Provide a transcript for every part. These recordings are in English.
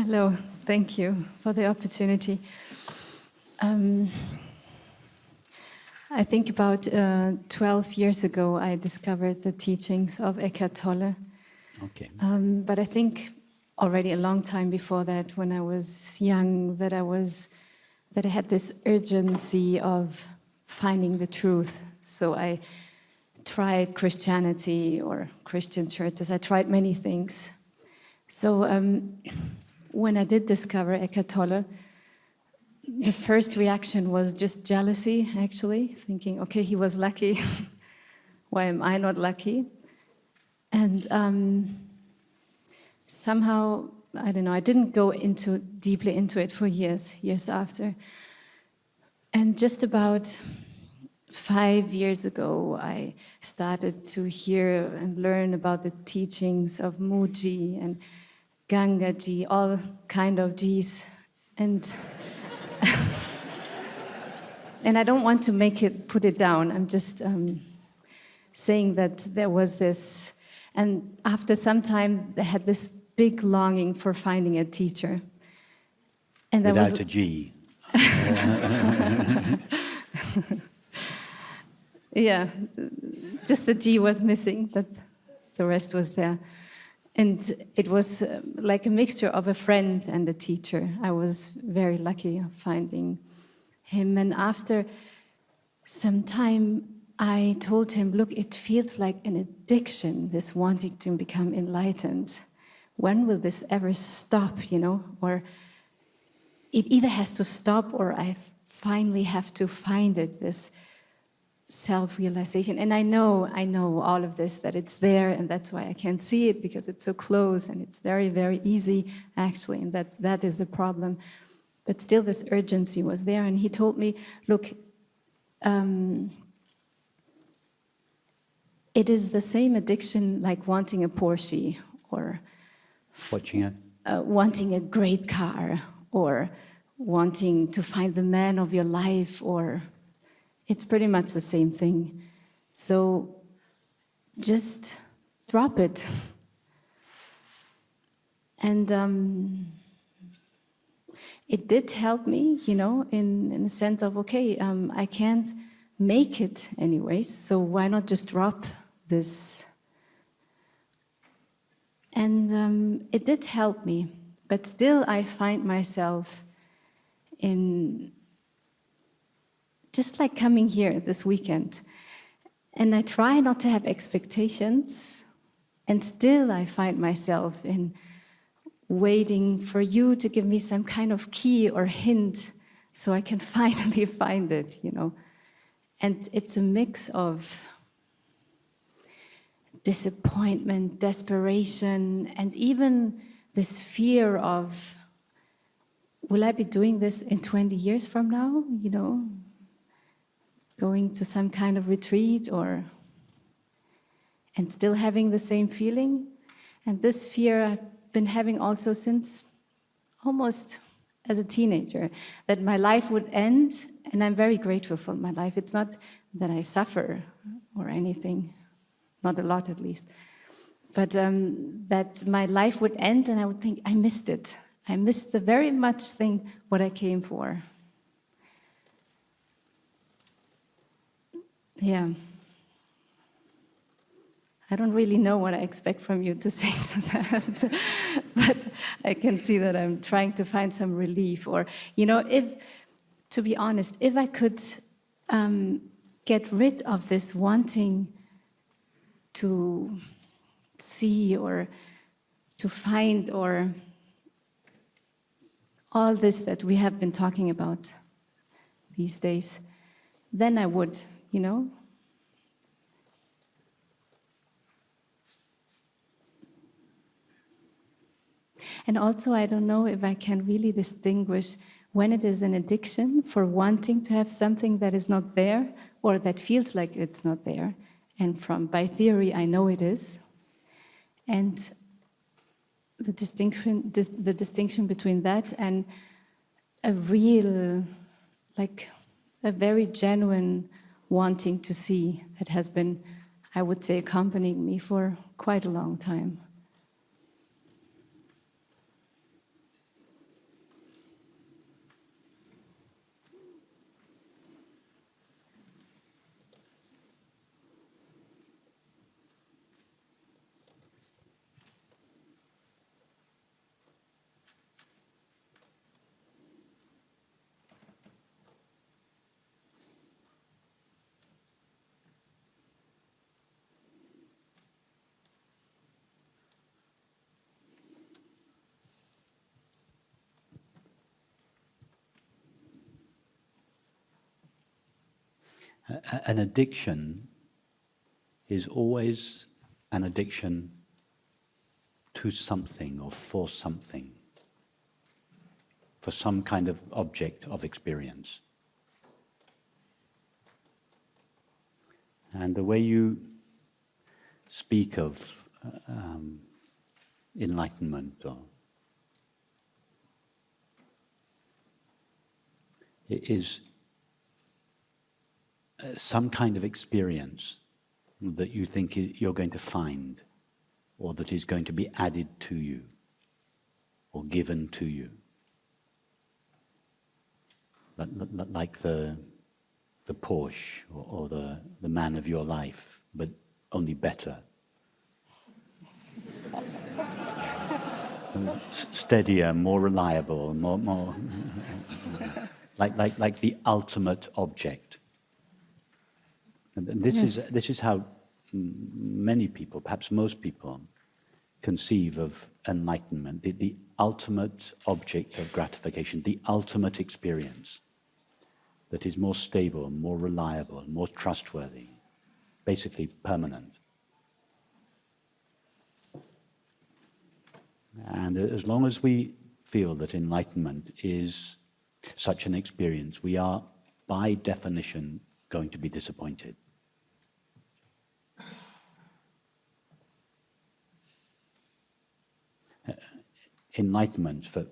Hello, thank you for the opportunity. I think about 12 years ago, I discovered the teachings of Eckhart Tolle. Okay. But I think already a long time before that, when I was young, that I had this urgency of finding the truth. So I tried Christianity or Christian churches. I tried many things. So when I did discover Eckhart Tolle, the first reaction was just jealousy, actually, thinking, okay, he was lucky. Why am I not lucky? And somehow, I don't know, I didn't go deeply into it for years after. And just about 5 years ago, I started to hear and learn about the teachings of Muji and Gangaji, all kind of Gs. And and I don't want to put it down. I'm just saying that there was this, and after some time, I had this big longing for finding a teacher. And that Without a G. Yeah, just the G was missing, but the rest was there. And it was like a mixture of a friend and a teacher. I was very lucky of finding him. And after some time, I told him, look, it feels like an addiction, this wanting to become enlightened. When will this ever stop, Or it either has to stop or I finally have to find it, this self-realization. And I know all of this, that it's there, and that's why I can't see it, because it's so close, and it's very, very easy, actually, and that is the problem. But still, this urgency was there, and he told me, look, it is the same addiction like wanting a Porsche, or wanting a great car, or wanting to find the man of your life, or it's pretty much the same thing. So just drop it. And it did help me, in the sense of, okay, I can't make it anyways, so why not just drop this? And it did help me, but still I find myself in just like coming here this weekend, and I try not to have expectations, and still I find myself in waiting for you to give me some kind of key or hint so I can finally find it, And it's a mix of disappointment, desperation, and even this fear of, will I be doing this in 20 years from now, going to some kind of retreat, and still having the same feeling. And this fear I've been having also since almost as a teenager, that my life would end, and I'm very grateful for my life. It's not that I suffer or anything, not a lot at least, but that my life would end, and I would think, I missed it. I missed the very much thing what I came for. Yeah. I don't really know what I expect from you to say to that, but I can see that I'm trying to find some relief. Or, to be honest, if I could get rid of this wanting to see or to find, or all this that we have been talking about these days, then I would, And also, I don't know if I can really distinguish when it is an addiction for wanting to have something that is not there, or that feels like it's not there. And by theory, I know it is. And the distinction between that and a real, like a very genuine wanting to see that has been, I would say, accompanying me for quite a long time. An addiction is always an addiction to something or for something, for some kind of object of experience. And the way you speak of enlightenment or it is some kind of experience that you think you're going to find, or that is going to be added to you, or given to you. Like the Porsche, or the man of your life, but only better. Steadier, more reliable, more like the ultimate object. And this is how many people, perhaps most people, conceive of enlightenment, the ultimate object of gratification, the ultimate experience that is more stable, more reliable, more trustworthy, basically permanent. And as long as we feel that enlightenment is such an experience, we are, by definition, going to be disappointed. Enlightenment, for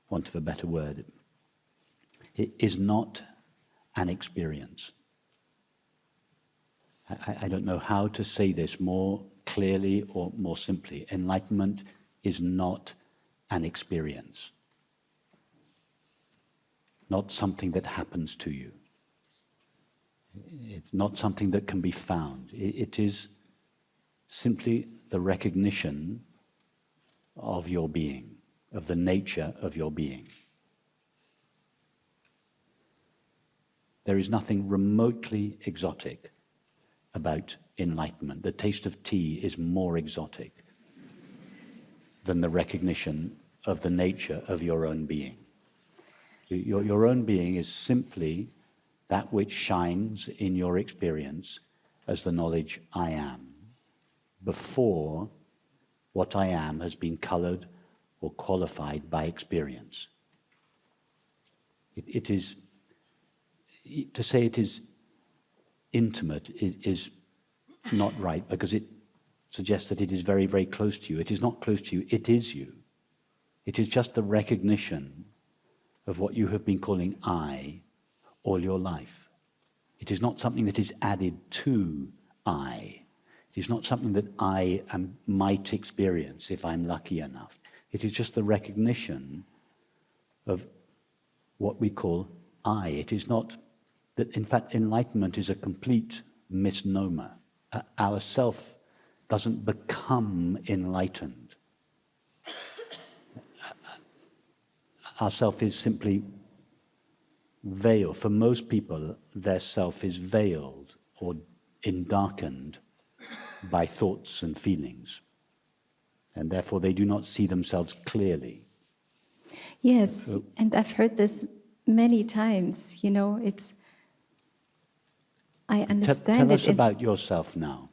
want of a better word, it is not an experience. I don't know how to say this more clearly or more simply. Enlightenment is not an experience, not something that happens to you. It's not something that can be found. It is simply the recognition of your being, of the nature of your being. There is nothing remotely exotic about enlightenment. The taste of tea is more exotic than the recognition of the nature of your own being. Your own being is simply that which shines in your experience as the knowledge I am, before what I am has been colored or qualified by experience. It is, to say it is intimate is not right, because it suggests that it is very, very close to you. It is not close to you, it is you. It is just the recognition of what you have been calling I all your life. It is not something that is added to I. It is not something that I might experience if I'm lucky enough. It is just the recognition of what we call I. It is not that, in fact, enlightenment is a complete misnomer. Our self doesn't become enlightened. Our self is simply veiled. For most people, their self is veiled or darkened by thoughts and feelings, and therefore they do not see themselves clearly. Yes, and I've heard this many times. You know, I understand Tell us about yourself now.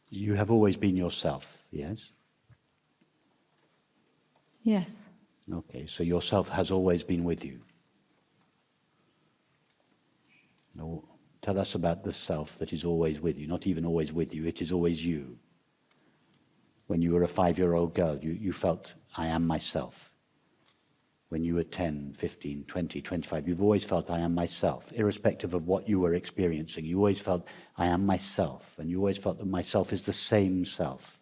You have always been yourself, yes? Yes. Okay, so yourself has always been with you. No, tell us about the self that is always with you, not even always with you, it is always you. When you were a 5-year-old girl, you felt, I am myself. When you were 10, 15, 20, 25, you've always felt, I am myself, irrespective of what you were experiencing. You always felt, I am myself, and you always felt that myself is the same self.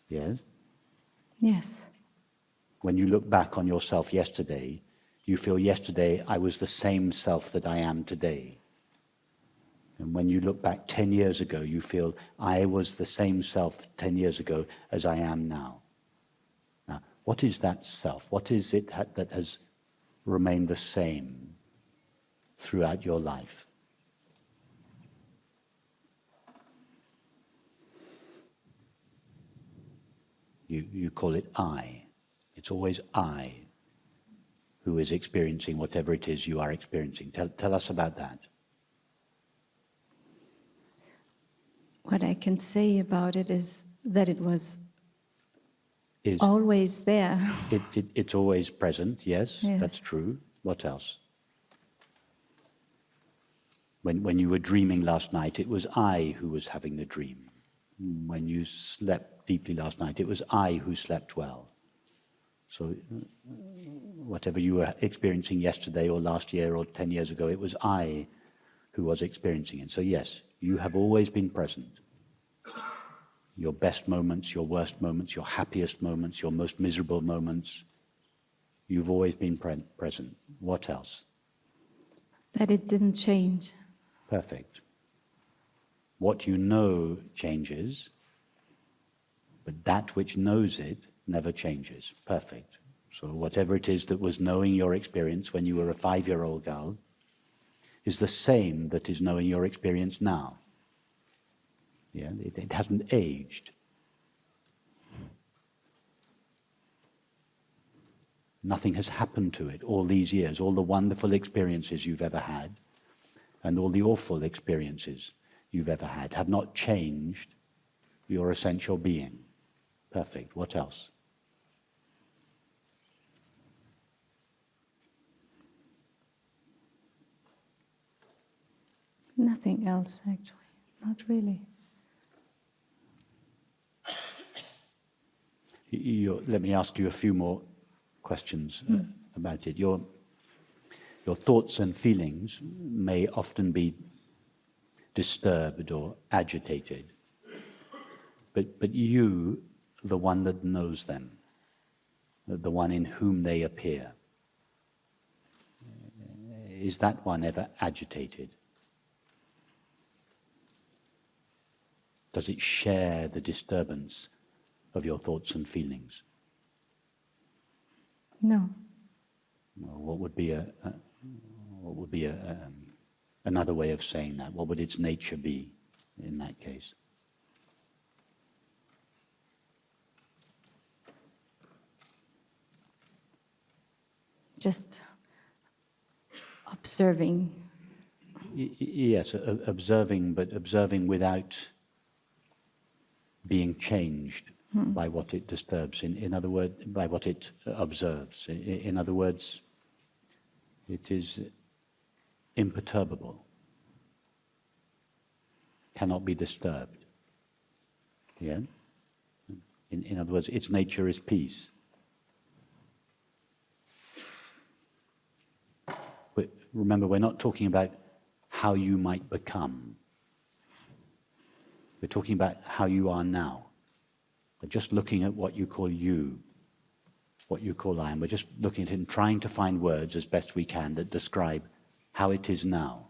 Yes? Yes. When you look back on yourself yesterday, you feel yesterday I was the same self that I am today. And when you look back 10 years ago, you feel I was the same self 10 years ago as I am now. Now, what is that self? What is it that has remained the same throughout your life? You call it I. It's always I who is experiencing whatever it is you are experiencing. Tell us about that. What I can say about it is that it was Is always there. it's always present, yes, Yes. that's true. What else? When you were dreaming last night, it was I who was having the dream. When you slept deeply last night, it was I who slept well. So whatever you were experiencing yesterday or last year or 10 years ago, it was I who was experiencing it. So yes, you have always been present. Your best moments, your worst moments, your happiest moments, your most miserable moments, you've always been present. What else? That it didn't change. Perfect. What you know changes, but that which knows it never changes. Perfect. So whatever it is that was knowing your experience when you were a 5-year-old girl is the same that is knowing your experience now. Yeah, it hasn't aged. Nothing has happened to it all these years. All the wonderful experiences you've ever had and all the awful experiences you've ever had have not changed your essential being. Perfect. What else? Nothing else, actually. Not really. Let me ask you a few more questions about it. Your thoughts and feelings may often be disturbed or agitated, but you, the one that knows them, the one in whom they appear, is that one ever agitated? Does it share the disturbance of your thoughts and feelings? No. Well, what would be another way of saying that? What would its nature be in that case? Just observing. Yes, observing, but observing without being changed by what it disturbs. In other words, by what it observes. In other words, it is imperturbable, cannot be disturbed. Yeah? In other words, its nature is peace. But remember, we're not talking about how you might become. We're talking about how you are now. We're just looking at what you call you, what you call I am. We're just looking at it and trying to find words as best we can that describe how it is now,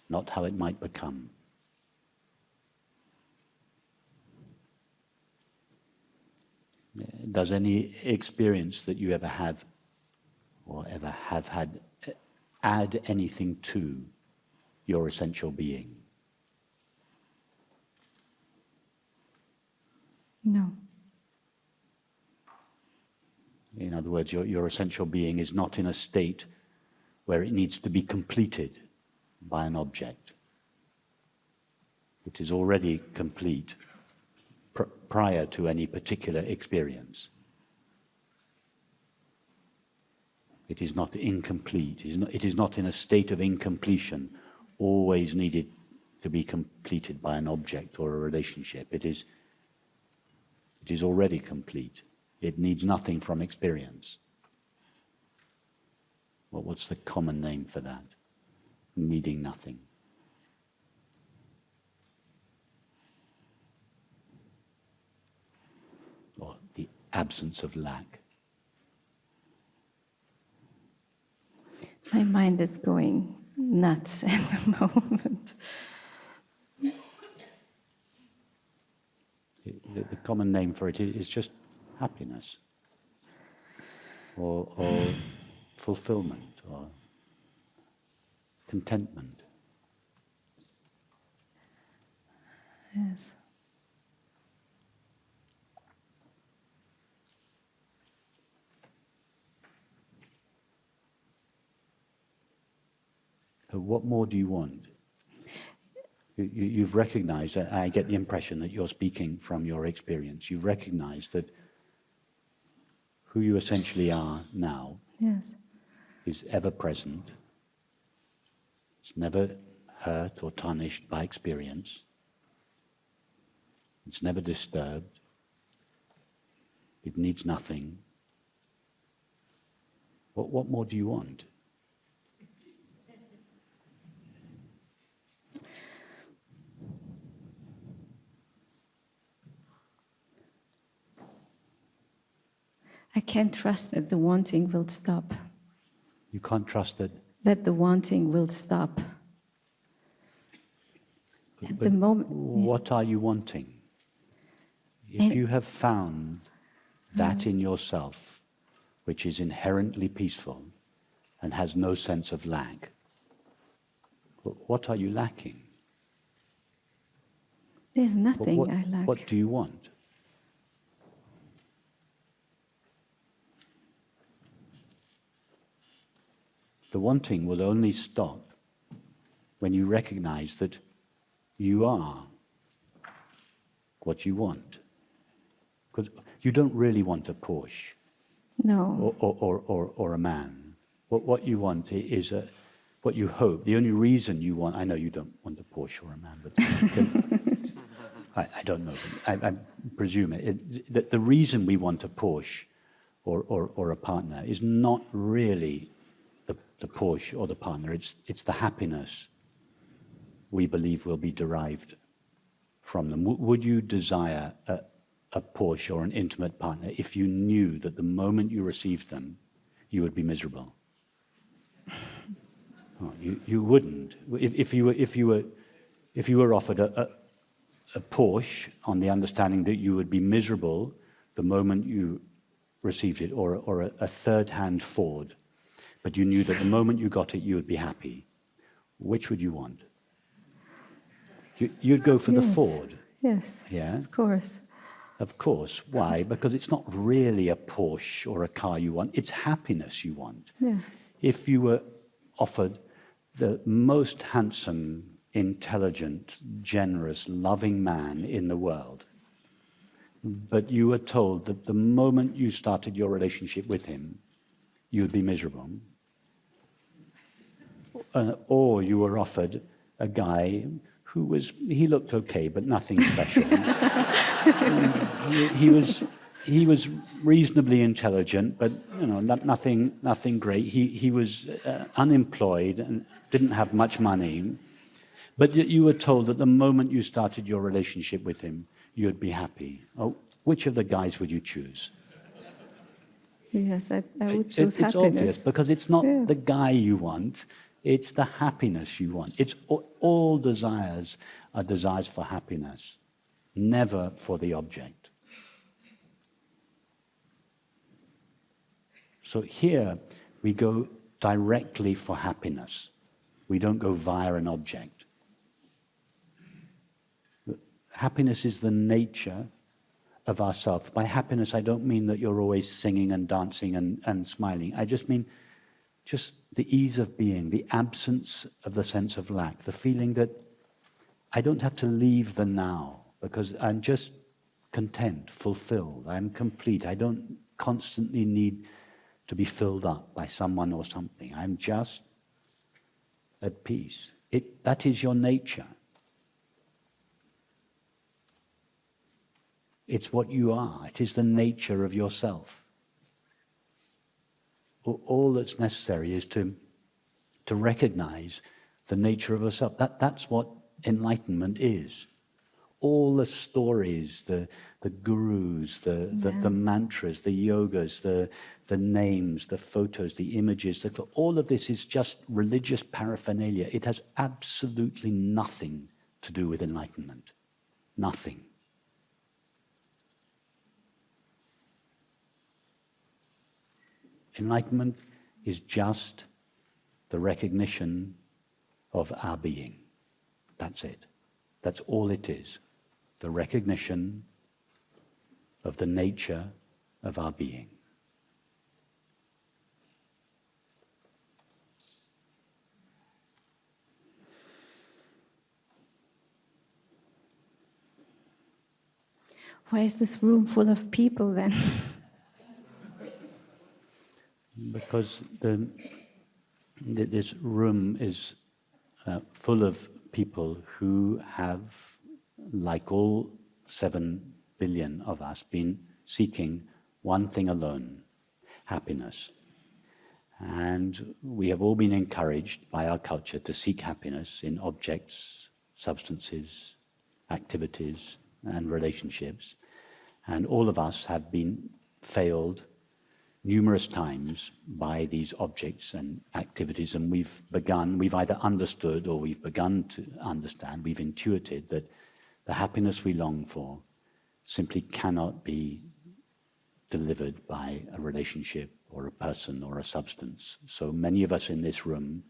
not how it might become. Does any experience that you ever have or ever have had add anything to your essential being? No. In other words, your essential being is not in a state where it needs to be completed by an object. It is already complete prior to any particular experience. It is not incomplete. It is not in a state of incompletion, always needed to be completed by an object or a relationship. It is already complete. It needs nothing from experience. Well, what's the common name for that? Needing nothing. Or the absence of lack. My mind is going nuts at the moment. The common name for it is just happiness, or fulfillment, or contentment. Yes. What more do you want? You've recognized, I get the impression that you're speaking from your experience, you've recognized that who you essentially are now Yes. is ever present. It's never hurt or tarnished by experience. It's never disturbed. It needs nothing. What more do you want? I can't trust that the wanting will stop. You can't trust that. That the wanting will stop. At the moment. What are you wanting? If you have found that in yourself, which is inherently peaceful and has no sense of lack, what are you lacking? There's nothing I lack. What do you want? The wanting will only stop when you recognize that you are what you want. Because you don't really want a Porsche. No. Or a man. What you want is what you hope. The only reason you want, I know you don't want a Porsche or a man, but I don't know. I presume that the reason we want a Porsche or a partner is not really the Porsche or the partner. It's the happiness we believe will be derived from them. Would you desire a Porsche or an intimate partner if you knew that the moment you received them, you would be miserable? Oh, you wouldn't. If you were offered a Porsche on the understanding that you would be miserable the moment you received it, or a third-hand Ford, but you knew that the moment you got it, you would be happy, which would you want? You'd go for the Ford. Yes. Yeah? Of course. Of course. Why? Because it's not really a Porsche or a car you want. It's happiness you want. Yes. If you were offered the most handsome, intelligent, generous, loving man in the world, but you were told that the moment you started your relationship with him, you would be miserable, or you were offered a guy he looked okay, but nothing special. He was reasonably intelligent, but nothing great. He was unemployed and didn't have much money. But you were told that the moment you started your relationship with him, you'd be happy. Oh, which of the guys would you choose? Yes, I would choose It's happiness. obvious, because it's not the guy you want, it's the happiness you want. It's all desires are desires for happiness, never for the object. So here we go directly for happiness. We don't go via an object. Happiness is the nature of ourself. By happiness, I don't mean that you're always singing and dancing and smiling. I just mean just the ease of being, the absence of the sense of lack, the feeling that I don't have to leave the now because I'm just content, fulfilled, I'm complete. I don't constantly need to be filled up by someone or something. I'm just at peace. That is your nature. It's what you are. It is the nature of yourself. All that's necessary is to recognize the nature of yourself. That's what enlightenment is. All the stories, the gurus, the mantras, the yogas, the names, the photos, the images, all of this is just religious paraphernalia. It has absolutely nothing to do with enlightenment. Nothing. Enlightenment is just the recognition of our being. That's it. That's all it is. The recognition of the nature of our being. Why is this room full of people then? Because this room is full of people who have, like all 7 billion of us, been seeking one thing alone: happiness. And we have all been encouraged by our culture to seek happiness in objects, substances, activities, and relationships. And all of us have been failed numerous times by these objects and activities, and we've either understood or we've begun to understand, we've intuited that the happiness we long for simply cannot be delivered by a relationship or a person or a substance. So many of us in this room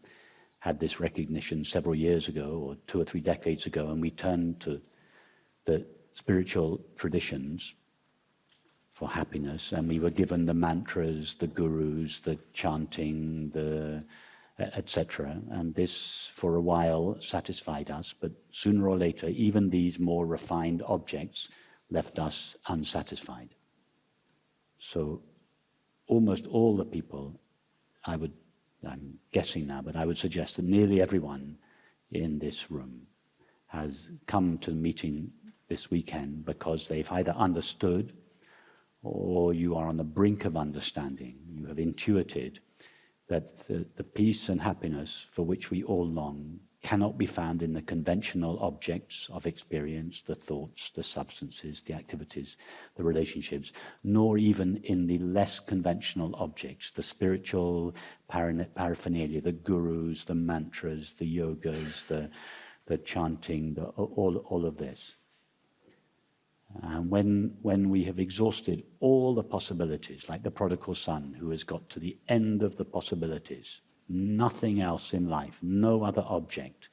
had this recognition several years ago, or 2 or 3 decades ago, and we turned to the spiritual traditions for happiness, and we were given the mantras, the gurus, the chanting, the etc. And this, for a while, satisfied us, but sooner or later, even these more refined objects left us unsatisfied. So almost all the people, I'm guessing now, but I would suggest that nearly everyone in this room has come to the meeting this weekend because they've either understood or you are on the brink of understanding. You have intuited that the peace and happiness for which we all long cannot be found in the conventional objects of experience, the thoughts, the substances, the activities, the relationships, nor even in the less conventional objects, the spiritual paraphernalia, the gurus, the mantras, the yogas, the chanting, all of this. And when we have exhausted all the possibilities, like the prodigal son who has got to the end of the possibilities, nothing else in life, no other object,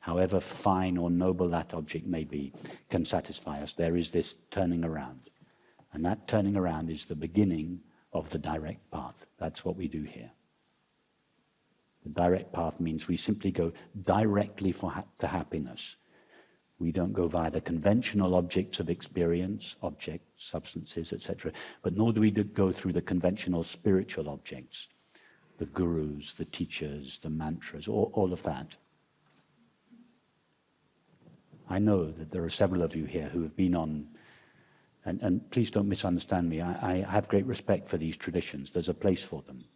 however fine or noble that object may be, can satisfy us, there is this turning around. And that turning around is the beginning of the direct path. That's what we do here. The direct path means we simply go directly to happiness. We don't go via the conventional objects of experience, objects, substances, etc., but nor do we go through the conventional spiritual objects, the gurus, the teachers, the mantras, all of that. I know that there are several of you here who have been on, and please don't misunderstand me, I have great respect for these traditions. There's a place for them.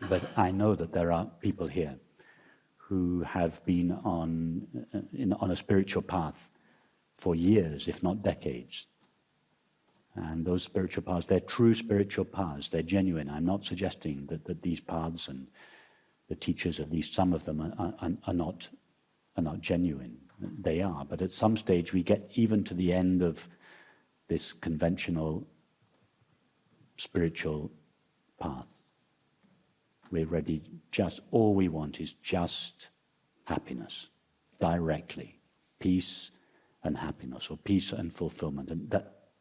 But I know that there are people here who have been on a spiritual path for years, if not decades. And those spiritual paths, they're true spiritual paths, they're genuine. I'm not suggesting that these paths and the teachers, at least some of them, are not genuine. They are, but at some stage we get even to the end of this conventional spiritual path. We're ready, all we want is just happiness, directly. Peace and happiness, or peace and fulfillment. And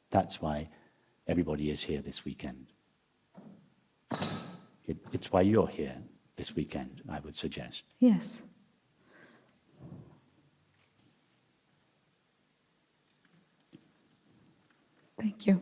that's why everybody is here this weekend. It's why you're here this weekend, I would suggest. Yes. Thank you.